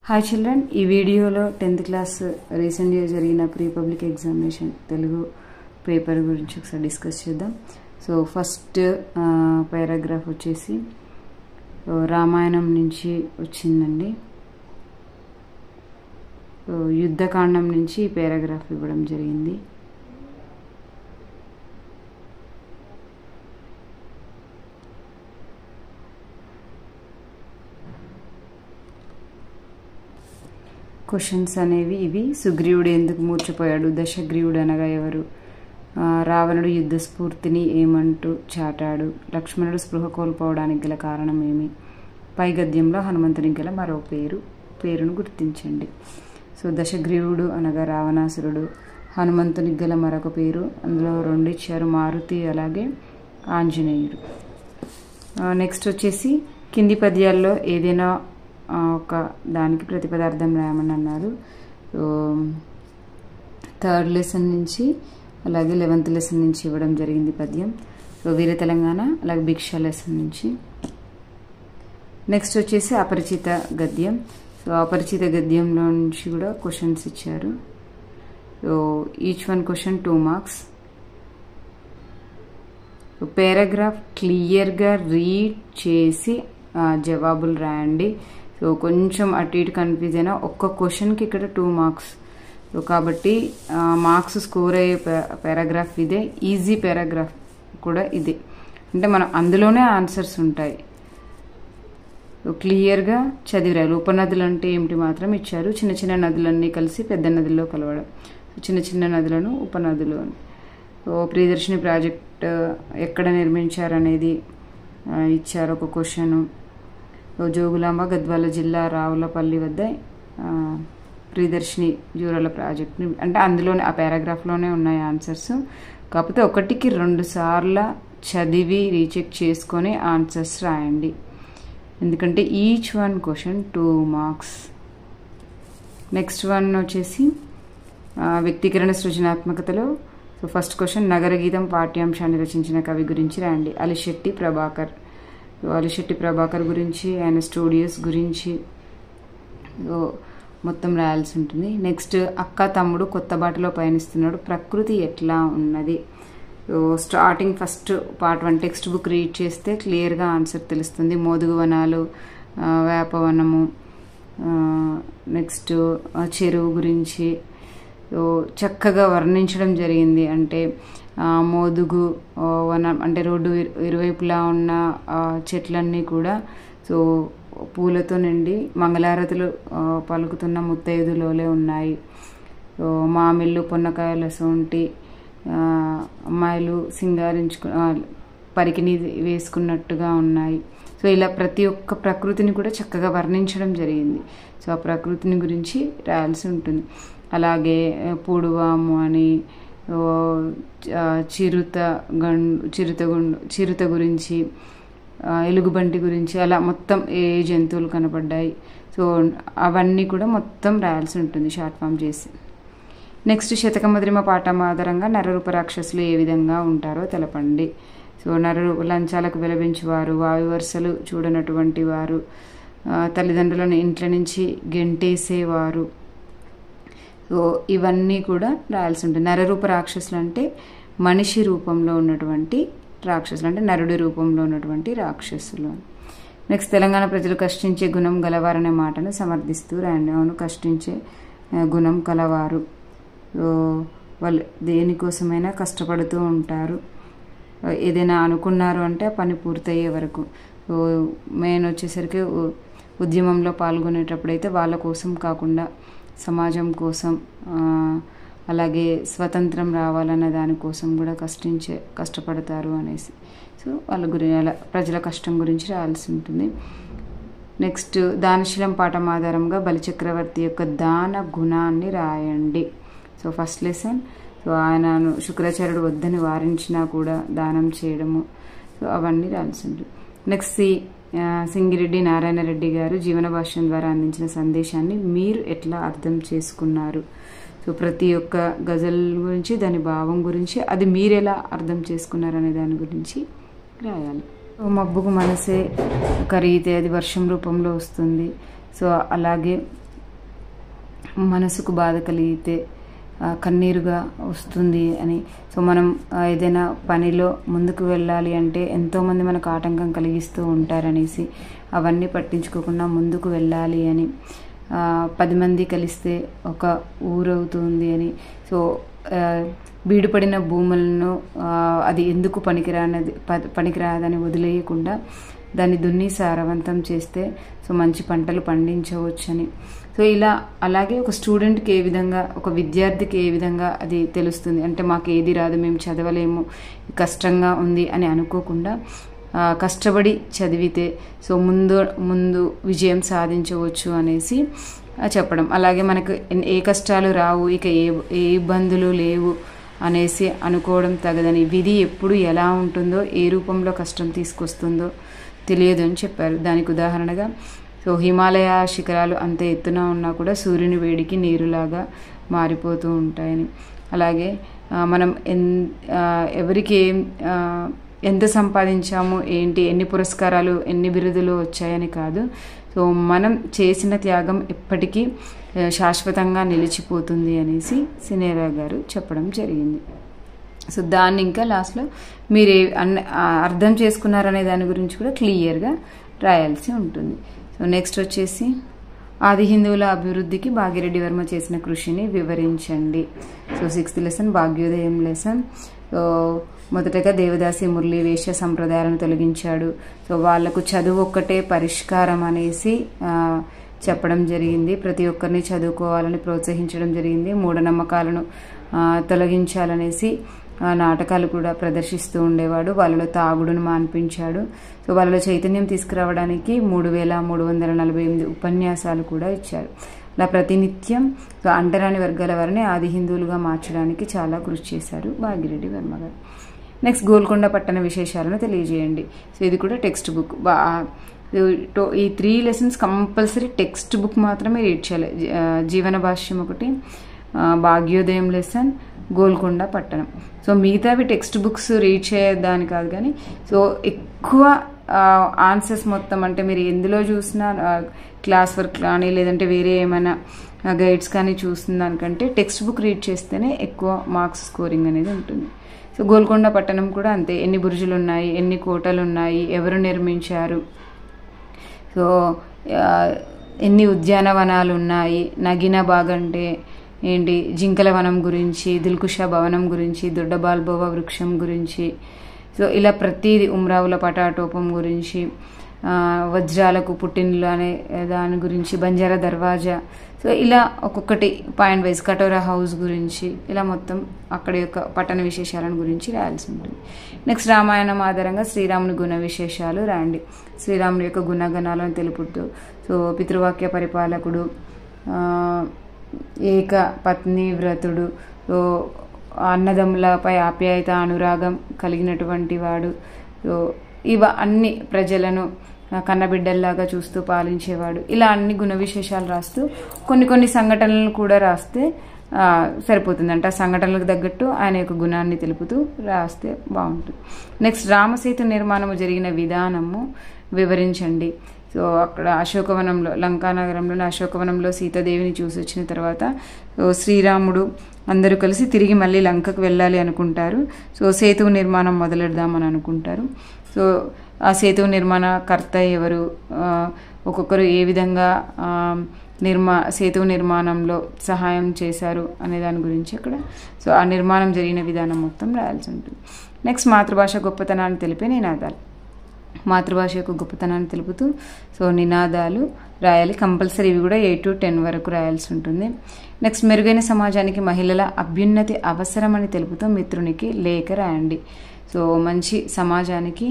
Hi children, ఈ వీడియోలో 10th class రీసెంట్గా జరిగిన pre public examination Telugu paper గురించి ఒకసారి డిస్కస్ చేద్దాం. సో ఫస్ట్ పారాగ్రాఫ్ వచ్చేసి రామాయణం నుంచి వచ్చిందండి. యుద్ధకాండం నుంచి ఈ పారాగ్రాఫ్ ఇవ్వడం జరిగింది. క్వశ్చన్స్ అనేవి ఇవి. సుగ్రీవుడు ఎందుకు మూర్ఛపోయాడు? దశగ్రీవుడు అనగా ఎవరు? రావణుడు యుద్ధ స్ఫూర్తిని ఏమంటూ చాటాడు? లక్ష్మణుడు స్పృహ కోల్పోవడానికి గల కారణం ఏమి? పై గద్యంలో హనుమంతునికి గల మరో పేరును గుర్తించండి. సో దశగ్రీవుడు అనగా రావణాసురుడు, హనుమంతునికి గల మరొక పేరు, అందులో రెండు ఇచ్చారు, మారుతి అలాగే ఆంజనేయుడు. నెక్స్ట్ వచ్చేసి కింది పద్యాల్లో ఏదైనా ఒక దానికి ప్రతిపదార్థం రాయమని అన్నారు. థర్డ్ లెసన్ నుంచి అలాగే 11th లెసన్ నుంచి ఇవ్వడం జరిగింది పద్యం. సో వీర తెలంగాణ అలాగే భిక్ష లెసన్ నుంచి. నెక్స్ట్ వచ్చేసి అపరిచిత గద్యం. సో అపరిచిత గద్యంలో నుంచి కూడా క్వశ్చన్స్ ఇచ్చారు. So each one question 2 marks. Paragraph క్లియర్గా రీడ్ చేసి జవాబులు రాయండి. సో కొంచెం అటు ఇటు కన్ఫ్యూజ్ అయినా ఒక్క క్వశ్చన్కి ఇక్కడ 2 మార్క్స్. సో కాబట్టి మార్క్స్ స్కోర్ అయ్యే పారాగ్రాఫ్ ఇదే, ఈజీ పారాగ్రాఫ్ కూడా ఇదే. అంటే మనం అందులోనే ఆన్సర్స్ ఉంటాయి. క్లియర్గా చదివిరాలి. ఉపనదులు అంటే ఏమిటి మాత్రం ఇచ్చారు. చిన్న చిన్న నదులన్నీ కలిసి పెద్ద నదుల్లో కలవడం, చిన్న చిన్న నదులను ఉపనదులు అని. ప్రియదర్శిని ప్రాజెక్ట్ ఎక్కడ నిర్మించారనేది ఇచ్చారు ఒక క్వశ్చను. జోగులాంబ గద్వాల జిల్లా రావులపల్లి వద్ద ప్రియదర్శిని జూరాల ప్రాజెక్ట్ని, అంటే అందులోనే ఆ పారాగ్రాఫ్లోనే ఉన్నాయి ఆన్సర్స్. కాకపోతే ఒకటికి 2 సార్లు చదివి రీచెక్ చేసుకొని ఆన్సర్స్ రాయండి. ఎందుకంటే each one question 2 marks. Next one వచ్చేసి వ్యక్తీకరణ సృజనాత్మకతలో. సో ఫస్ట్ క్వశ్చన్, నగర గీతం పాఠ్యాంశాన్ని రచించిన కవి గురించి రాయండి. అలిశెట్టి ప్రభాకర్. అలిశెట్టి ప్రభాకర్ గురించి, ఆయన స్టూడియోస్ గురించి మొత్తం రాయాల్సి ఉంటుంది. నెక్స్ట్, అక్క తమ్ముడు కొత్త బాటలో పయనిస్తున్నాడు, ప్రకృతి ఎట్లా ఉన్నది? Starting first part 1 text book read చేస్తే క్లియర్గా ఆన్సర్ తెలుస్తుంది. మోదుగు వనాలు, వేపవనము, నెక్స్ట్ చెరువు గురించి చక్కగా వర్ణించడం జరిగింది. అంటే మోదుగు వనం అంటే రోడ్డు ఇరువైపులా ఉన్న చెట్లన్నీ కూడా సో పూలతో నిండి మంగళారతులు పలుకుతున్న ముత్తైదులోలే ఉన్నాయి. మామిళ్ళు పొన్నకాయల సొంటి అమ్మాయిలు పరికిని వేసుకున్నట్టుగా ఉన్నాయి. సో ఇలా ప్రతి ఒక్క ప్రకృతిని కూడా చక్కగా వర్ణించడం జరిగింది. సో ఆ ప్రకృతిని గురించి రాయాల్సి ఉంటుంది. అలాగే పూడువాము అని, చిరుత గురించి, ఎలుగుబంటి గురించి, అలా మొత్తం ఏ జంతువులు కనపడ్డాయి, సో అవన్నీ కూడా మొత్తం రాయాల్సి ఉంటుంది షార్ట్ ఫామ్ చేసి. నెక్స్ట్, శతకమధురిమ పాఠం ఆధారంగా నరరూప రాక్షసులు ఏ విధంగా ఉంటారో తెలపండి. సో లంచాలకు వెలబెంచువారు, వాయువర్సలు చూడనటువంటి వారు, తల్లిదండ్రులను ఇంట్ల నుంచి గెంటేసేవారు. సో ఇవన్నీ కూడా రాయాల్సి ఉంటుంది. నరరూప రాక్షసులు అంటే మనిషి రూపంలో ఉన్నటువంటి రాక్షసులు, అంటే నరుడి రూపంలో ఉన్నటువంటి రాక్షసులు. నెక్స్ట్, తెలంగాణ ప్రజలు కష్టించే గుణం గలవారనే మాటను సమర్థిస్తూ రాయండి. అవును, కష్టించే గుణం కలవారు. వాళ్ళు దేనికోసమైనా కష్టపడుతూ ఉంటారు. ఏదైనా అనుకున్నారు అంటే ఆ పని పూర్తయ్యే వరకు. మెయిన్ వచ్చేసరికి ఉద్యమంలో పాల్గొనేటప్పుడు అయితే వాళ్ళ కోసం కాకుండా సమాజం కోసం, అలాగే స్వతంత్రం రావాలన్న దానికోసం కూడా కష్టపడతారు అనేసి. సో వాళ్ళ గురించి అలా ప్రజల కష్టం గురించి రాయాల్సి ఉంటుంది. నెక్స్ట్, దానశీలం పాఠం ఆధారంగా బలిచక్రవర్తి యొక్క దాన గుణాన్ని రాయండి. సో ఫస్ట్ లెసన్, సో ఆయనను శుక్రాచార్యుడు వద్దని వారించినా కూడా దానం చేయడము, సో అవన్నీ రాయాల్సి ఉంటుంది. నెక్స్ట్, సింగిరెడ్డి నారాయణరెడ్డి గారు జీవన భాష్యం ద్వారా అందించిన సందేశాన్ని మీరు ఎట్లా అర్థం చేసుకున్నారు? సో ప్రతి ఒక్క గజల్ గురించి, దాని భావం గురించి, అది మీరు ఎలా అర్థం చేసుకున్నారు అనే దాని గురించి రాయాలి. మబ్బుకు మనసే కరిగితే అది వర్షం రూపంలో వస్తుంది. సో అలాగే మనసుకు బాధ కలిగితే కన్నీరుగా వస్తుంది అని. సో మనం ఏదైనా పనిలో ముందుకు వెళ్ళాలి అంటే ఎంతోమంది మనకు ఆటంకం కలిగిస్తూ ఉంటారనేసి అవన్నీ పట్టించుకోకుండా ముందుకు వెళ్ళాలి అని. 10 మంది కలిస్తే ఒక ఊరవుతుంది అని. సో బీడుపడిన భూములను అది ఎందుకు పనికిరాదని వదిలేయకుండా దాన్ని దున్ని సారవంతం చేస్తే సో మంచి పంటలు పండించవచ్చని. సో ఇలా అలాగే ఒక స్టూడెంట్కి ఏ విధంగా, ఒక విద్యార్థికి ఏ విధంగా అది తెలుస్తుంది అంటే మాకు ఏది రాదు, మేము చదవలేము, కష్టంగా ఉంది అని అనుకోకుండా కష్టపడి చదివితే సో ముందు విజయం సాధించవచ్చు అనేసి చెప్పడం. అలాగే మనకు ఏ కష్టాలు రావు, ఇక ఏ ఇబ్బందులు లేవు అనేసి అనుకోవడం తగదని. విధి ఎప్పుడు ఎలా ఉంటుందో, ఏ రూపంలో కష్టం తీసుకొస్తుందో తెలియదు అని చెప్పారు. దానికి ఉదాహరణగా సో హిమాలయ శిఖరాలు అంత ఎత్తున ఉన్నా కూడా సూర్యుని వేడికి నీరులాగా మారిపోతూ ఉంటాయని. అలాగే మనం ఎవరికి ఎంత సంపాదించాము ఏంటి, ఎన్ని పురస్కారాలు ఎన్ని బిరుదులు వచ్చాయని కాదు, సో మనం చేసిన త్యాగం ఎప్పటికీ శాశ్వతంగా నిలిచిపోతుంది అనేసి సినేరా గారు చెప్పడం జరిగింది. సో దాన్ని ఇంకా లాస్ట్లో మీరు అర్థం చేసుకున్నారనే దాని గురించి కూడా క్లియర్గా రాయాల్సి ఉంటుంది. సో నెక్స్ట్ వచ్చేసి ఆది హిందువుల అభివృద్ధికి భాగ్యరెడ్డి వర్మ చేసిన కృషిని వివరించండి. So 6th lesson Bhagyodayam lesson. So మొదటగా దేవదాసి మురళి వేష సంప్రదాయాలను తొలగించాడు. సో వాళ్లకు చదువు ఒక్కటే పరిష్కారం అనేసి చెప్పడం జరిగింది. ప్రతి ఒక్కరిని చదువుకోవాలని ప్రోత్సహించడం జరిగింది. మూఢనమ్మకాలను తొలగించాలనేసి నాటకాలు కూడా ప్రదర్శిస్తూ ఉండేవాడు. వాళ్ళలో తాగుడును మాన్పించాడు. సో వాళ్ళలో చైతన్యం తీసుకురావడానికి 3348 ఉపన్యాసాలు కూడా ఇచ్చారు. అలా ప్రతినిత్యం అంటరాని వర్గాల వారిని ఆది హిందువులుగా మార్చడానికి చాలా కృషి చేశారు భాగ్యరెడ్డి వర్మ గారు. నెక్స్ట్ గోల్కొండ పట్టణ విశేషాలను తెలియజేయండి. సో ఇది కూడా టెక్స్ట్ బుక్. ఈ 3 లెసన్స్ కంపల్సరీ టెక్స్ట్ బుక్ మాత్రమే రీడ్ చేయాలి. జీవన భాష్యం ఒకటి, భాగ్యోదయం లెసన్, గోల్కొండ పట్టణం. సో మిగతావి టెక్స్ట్ బుక్స్ రీడ్ చేయదాని కాదు, కానీ సో ఎక్కువ ఆన్సర్స్ మొత్తం అంటే మీరు ఎందులో చూసినా క్లాస్ వర్క్ కానీ లేదంటే వేరే ఏమైనా గైడ్స్ కానీ చూసిన దానికంటే టెక్స్ట్ బుక్ రీడ్ చేస్తేనే ఎక్కువ మార్క్స్ స్కోరింగ్ అనేది ఉంటుంది. సో గోల్కొండ పట్టణం కూడా అంతే. ఎన్ని బురుజులు ఉన్నాయి, ఎన్ని కోటలు ఉన్నాయి, ఎవరు నిర్మించారు, సో ఎన్ని ఉద్యానవనాలు ఉన్నాయి, నగినబాగ్ అంటే ఏంటి, జింకల వనం గురించి, దిల్కుషా భవనం గురించి, దొడ్డబాల్బోవ వృక్షం గురించి, సో ఇలా ప్రతిదీ, ఉమ్రావుల పటాటోపం గురించి, వజ్రాలకు పుట్టినలు అనే దాని గురించి, బంజారా దర్వాజా, సో ఇలా ఒక్కొక్కటి పాయింట్ వైజ్, కటోరా హౌస్ గురించి, ఇలా మొత్తం అక్కడ యొక్క పట్టణ విశేషాలను గురించి రాయాల్సి ఉంటుంది. నెక్స్ట్ రామాయణం ఆధారంగా శ్రీరాముని గుణ విశేషాలు రాయండి. శ్రీరాముని యొక్క గుణగణాలను తెలుపుతూ సో పితృవాక్య పరిపాలకుడు, ఏక పత్ని వ్రతుడు, సో అన్నదమ్ములపై ఆప్యాయత అనురాగం కలిగినటువంటి వాడు, సో అన్ని ప్రజలను కన్నబిడ్డల్లాగా చూస్తూ పాలించేవాడు. ఇలా అన్ని గుణ విశేషాలు రాస్తూ కొన్ని సంఘటనలను కూడా రాస్తే సరిపోతుంది. అంటే ఆ సంఘటనలకు తగ్గట్టు ఆయన యొక్క గుణాన్ని తెలుపుతూ రాస్తే బాగుంటుంది. నెక్స్ట్ రామసేతు నిర్మాణము జరిగిన విధానము వివరించండి. సో అక్కడ అశోకవనంలో, లంకానగరంలోని అశోకవనంలో సీతాదేవిని చూసి వచ్చిన తర్వాత సో శ్రీరాముడు అందరూ కలిసి తిరిగి మళ్ళీ లంకకు వెళ్ళాలి అనుకుంటారు. సో సేతువు నిర్మాణం మొదలెడదామని అనుకుంటారు. సో ఆ సేతువు నిర్మాణ కర్త ఎవరు, ఒక్కొక్కరు ఏ విధంగా సేతువు నిర్మాణంలో సహాయం చేశారు అనే దాని గురించి అక్కడ సో ఆ నిర్మాణం జరిగిన విధానం మొత్తం రాయాల్సి ఉంటుంది. నెక్స్ట్ మాతృభాష గొప్పతనాన్ని తెలిపే నినాదాలు. మాతృభాష యొక్క గొప్పతనాన్ని తెలుపుతూ సో నినాదాలు రాయాలి కంపల్సరీ. ఇవి కూడా 8 to 10 వరకు రాయాల్సి ఉంటుంది. నెక్స్ట్ మెరుగైన సమాజానికి మహిళల అభ్యున్నతి అవసరమని తెలుపుతూ మిత్రునికి లేఖ రాయండి. సో మంచి సమాజానికి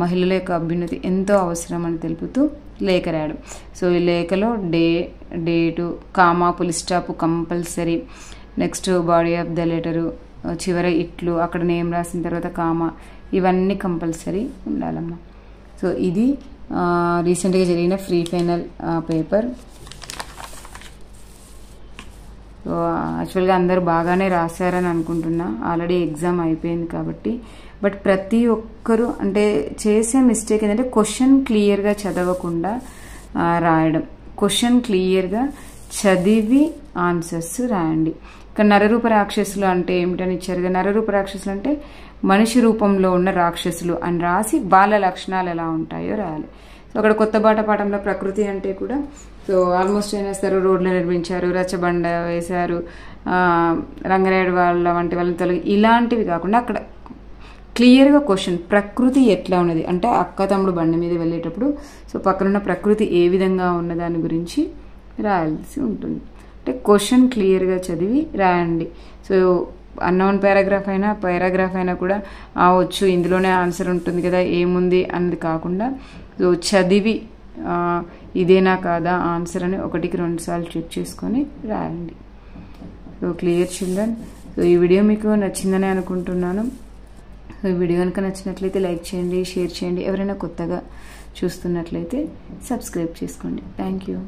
మహిళల యొక్క అభ్యున్నతి ఎంతో అవసరం అని తెలుపుతూ లేఖ రాయడం. సో ఈ లేఖలో డేటు, కామా, పులి stop compulsory. Next body of the letter, చివర ఇట్లు, అక్కడ నేమ్ రాసిన తర్వాత కామా, ఇవన్నీ కంపల్సరీ ఉండాలమ్మా. సో ఇది రీసెంట్గా జరిగిన ఫ్రీ ఫైనల్ పేపర్. సో యాక్చువల్గా అందరూ బాగానే రాశారని అనుకుంటున్నా, ఆల్రెడీ ఎగ్జామ్ అయిపోయింది కాబట్టి. బట్ ప్రతి ఒక్కరూ అంటే చేసే మిస్టేక్ ఏంటంటే క్వశ్చన్ క్లియర్గా చదవకుండా రాయడం. క్వశ్చన్ క్లియర్గా చదివి ఆన్సర్స్ రాయండి. ఇక్కడ నరరూప రాక్షసులు అంటే ఏమిటని ఇచ్చారు. నరరూప రాక్షసులు అంటే మనిషి రూపంలో ఉన్న రాక్షసులు అని రాసి వాళ్ళ లక్షణాలు ఎలా ఉంటాయో రాయాలి. సో అక్కడ కొత్త బాట పాఠంలో ప్రకృతి అంటే కూడా సో ఆల్మోస్ట్ ఏం చేస్తారు, రోడ్లు నిర్మించారు, రచ్చబండ వేశారు, రంగనాయుడు వాళ్ళ వంటి వాళ్ళని తొలగి ఇలాంటివి కాకుండా అక్కడ క్లియర్గా క్వశ్చన్ ప్రకృతి ఎట్లా ఉన్నది అంటే అక్క తమ్ముడు బండి మీద వెళ్ళేటప్పుడు సో పక్కనున్న ప్రకృతి ఏ విధంగా ఉన్న దాని గురించి రాయాల్సి ఉంటుంది. అంటే క్వశ్చన్ క్లియర్గా చదివి రాయండి. సో అన్నోన్ పారాగ్రాఫ్ అయినా కూడా వచ్చు ఇందులోనే ఆన్సర్ ఉంటుంది కదా ఏముంది అన్నది కాకుండా సో చదివి ఇదేనా కాదా ఆన్సర్ అని 1కి 2 సార్లు చెక్ చేసుకొని రాయండి. So clear children. సో ఈ వీడియో మీకు నచ్చిందని అనుకుంటున్నాను. సో ఈ వీడియో కనుక నచ్చినట్లయితే లైక్ చేయండి, షేర్ చేయండి. ఎవరైనా కొత్తగా చూస్తున్నట్లయితే సబ్స్క్రైబ్ చేసుకోండి. Thank you.